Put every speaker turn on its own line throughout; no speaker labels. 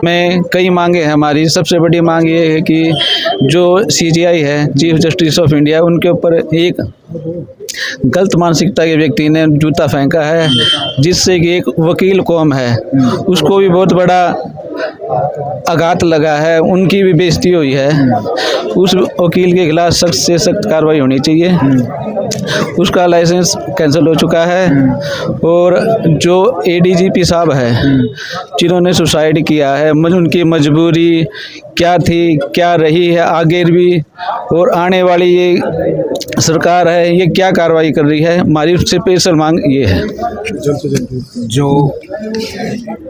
में कई मांगे हैं हमारी। सबसे बड़ी मांग ये है कि जो सीजीआई है, चीफ जस्टिस ऑफ इंडिया, उनके ऊपर एक गलत मानसिकता के व्यक्ति ने जूता फेंका है, जिससे कि एक वकील कौम है उसको भी बहुत बड़ा आघात लगा है, उनकी भी बेइज्जती हुई है। उस वकील के खिलाफ सख्त से सख्त कार्रवाई होनी चाहिए। उसका लाइसेंस कैंसिल हो चुका है। और जो एडीजीपी साहब है जिन्होंने सुसाइड किया है, उनकी मजबूरी क्या थी, क्या रही है आगे भी, और आने वाली ये सरकार है ये क्या कार्रवाई कर रही है, हमारी उससे स्पेशल मांग ये है।
जो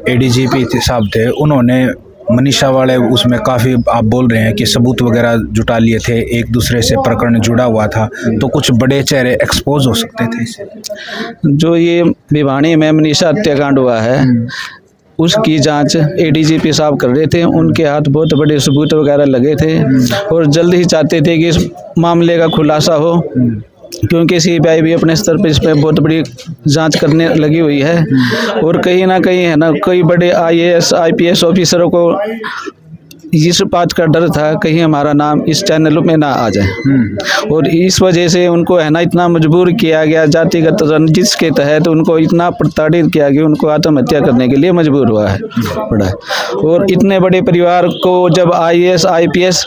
एडीजीपी साहब थे उन्होंने मनीषा वाले उसमें काफ़ी आप बोल रहे हैं कि सबूत वगैरह जुटा लिए थे, एक दूसरे से प्रकरण जुड़ा हुआ था, तो कुछ बड़े चेहरे एक्सपोज हो सकते थे इससे।
जो ये भिवानी में मनीषा हत्याकांड हुआ है उसकी जांच एडीजीपी साहब कर रहे थे। उनके हाथ बहुत बड़े सबूत वगैरह लगे थे और जल्द ही चाहते थे कि इस मामले का खुलासा हो, क्योंकि सीबीआई भी अपने स्तर पर इस पर बहुत बड़ी जांच करने लगी हुई है। और कहीं ना कहीं है ना, कई बड़े आईएएस आईपीएस ऑफिसरों को इस बात का डर था कहीं हमारा नाम इस चैनल में ना आ जाए, और इस वजह से उनको है ना इतना मजबूर किया गया, जातिगत रंजिश के तहत उनको इतना प्रताड़ित किया कि उनको आत्महत्या करने के लिए मजबूर हुआ है पड़ा। और इतने बड़े परिवार को जब आईएएस आईपीएस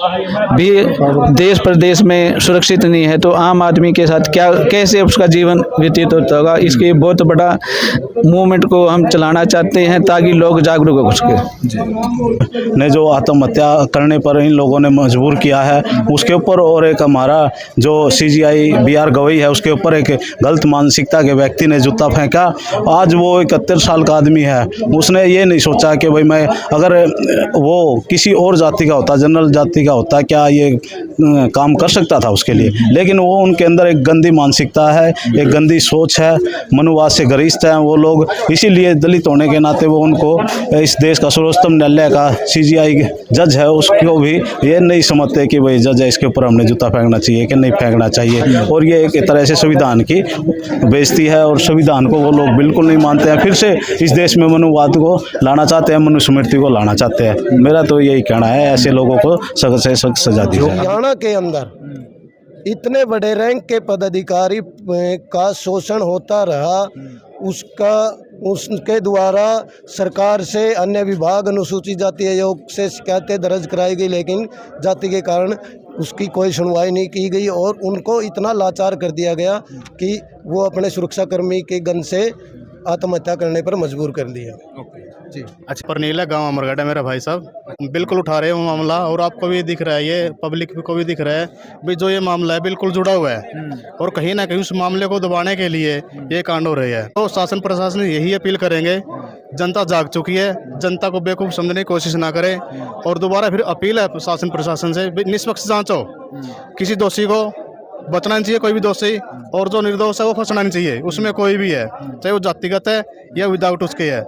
भी देश प्रदेश में सुरक्षित नहीं है तो आम आदमी के साथ क्या कैसे उसका जीवन व्यतीत होता होगा। इसके बहुत बड़ा मूवमेंट को हम चलाना चाहते हैं ताकि लोग जागरूक हो सके।
ने जो आत्महत्या करने पर इन लोगों ने मजबूर किया है उसके ऊपर, और एक हमारा जो सीजीआई बीआर गवई है उसके ऊपर एक गलत मानसिकता के व्यक्ति ने जूता फेंका। आज वो 71 साल का आदमी है, उसने ये नहीं सोचा कि भाई मैं अगर वो किसी और जाति का होता, जनरल जाति का होता, क्या ये काम कर सकता था उसके लिए। लेकिन वो उनके अंदर एक गंदी मानसिकता है, एक गंदी सोच है, मनुवाद से ग्रस्त हैं वो लोग। इसीलिए दलित होने के नाते वो उनको इस देश का सर्वोच्चतम न्यायालय का सीजीआई जज है उसको भी ये नहीं समझते कि भाई जज है इसके ऊपर हमने जूता फेंकना चाहिए कि नहीं फेंकना चाहिए। और ये एक तरह से संविधान की बेइज्जती है, और संविधान को वो लोग बिल्कुल नहीं मानते हैं। फिर से इस देश में मनुवाद को लाना चाहते हैं, मनुस्मृति को लाना चाहते हैं। मेरा तो यही कहना है, ऐसे लोगों को सख्त से सख्त सजा दी जाए।
हरियाणा के अंदर इतने बड़े रैंक के पदाधिकारी का शोषण होता रहा, उसके द्वारा सरकार से अन्य विभाग अनुसूचित जाति आयोग से शिकायतें दर्ज कराई गई, लेकिन जाति के कारण उसकी कोई सुनवाई नहीं की गई और उनको इतना लाचार कर दिया गया कि वो अपने सुरक्षाकर्मी के गन से आत्महत्या करने पर मजबूर कर दिया।
जी अच्छा, परनीला गांव अमरगढ़ है मेरा भाई साहब, बिल्कुल उठा रहे हो मामला, और आपको भी दिख रहा है, ये पब्लिक को भी दिख रहा है भी जो ये मामला है बिल्कुल जुड़ा हुआ है, और कहीं ना कहीं उस मामले को दबाने के लिए ये कांड हो रहे हैं। तो शासन प्रशासन यही अपील करेंगे, जनता जाग चुकी है, जनता को बेवकूफ़ समझने की कोशिश ना करें। और दोबारा फिर अपील है शासन प्रशासन से, निष्पक्ष जाँच हो, किसी दोषी को बचना नहीं चाहिए, कोई भी दोषी, और जो निर्दोष है वो फंसना नहीं चाहिए, उसमें कोई भी है, चाहे वो जातिगत है या विदाउट उसके है।